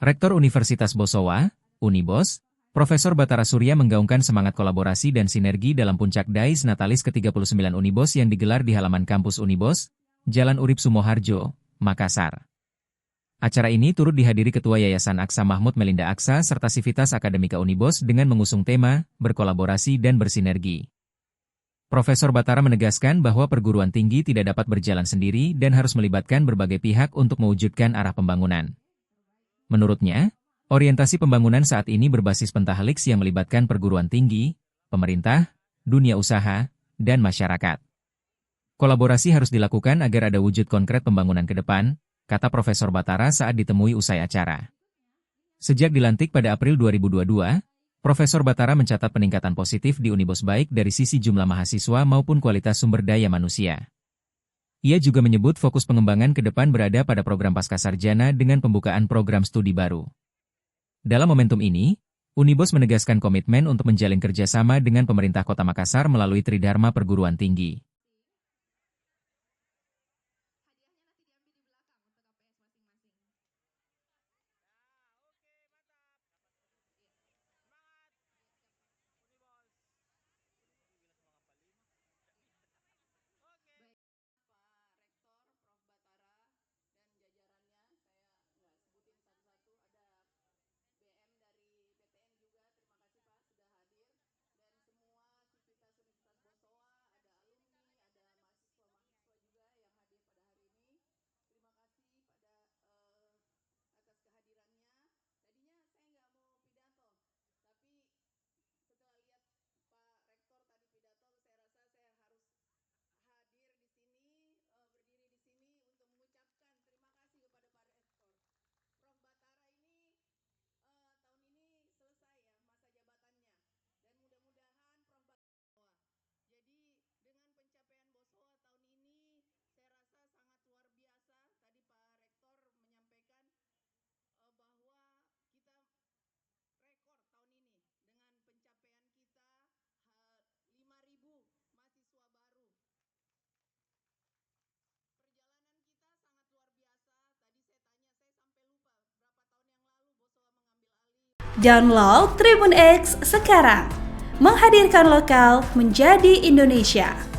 Rektor Universitas Bosowa, Unibos, Profesor Batara Surya menggaungkan semangat kolaborasi dan sinergi dalam puncak DAIS Natalis ke-39 Unibos yang digelar di halaman kampus Unibos, Jalan Urip Sumoharjo, Makassar. Acara ini turut dihadiri Ketua Yayasan Aksa Mahmud Melinda Aksa serta Sivitas Akademika Unibos dengan mengusung tema, berkolaborasi dan bersinergi. Profesor Batara menegaskan bahwa perguruan tinggi tidak dapat berjalan sendiri dan harus melibatkan berbagai pihak untuk mewujudkan arah pembangunan. Menurutnya, orientasi pembangunan saat ini berbasis pentahelix yang melibatkan perguruan tinggi, pemerintah, dunia usaha, dan masyarakat. Kolaborasi harus dilakukan agar ada wujud konkret pembangunan ke depan, kata Profesor Batara saat ditemui usai acara. Sejak dilantik pada April 2022, Profesor Batara mencatat peningkatan positif di Unibos baik dari sisi jumlah mahasiswa maupun kualitas sumber daya manusia. Ia juga menyebut fokus pengembangan ke depan berada pada program Pascasarjana dengan pembukaan program studi baru. Dalam momentum ini, Unibos menegaskan komitmen untuk menjalin kerjasama dengan pemerintah Kota Makassar melalui Tridharma Perguruan Tinggi. Download Tribun X sekarang, menghadirkan lokal menjadi Indonesia.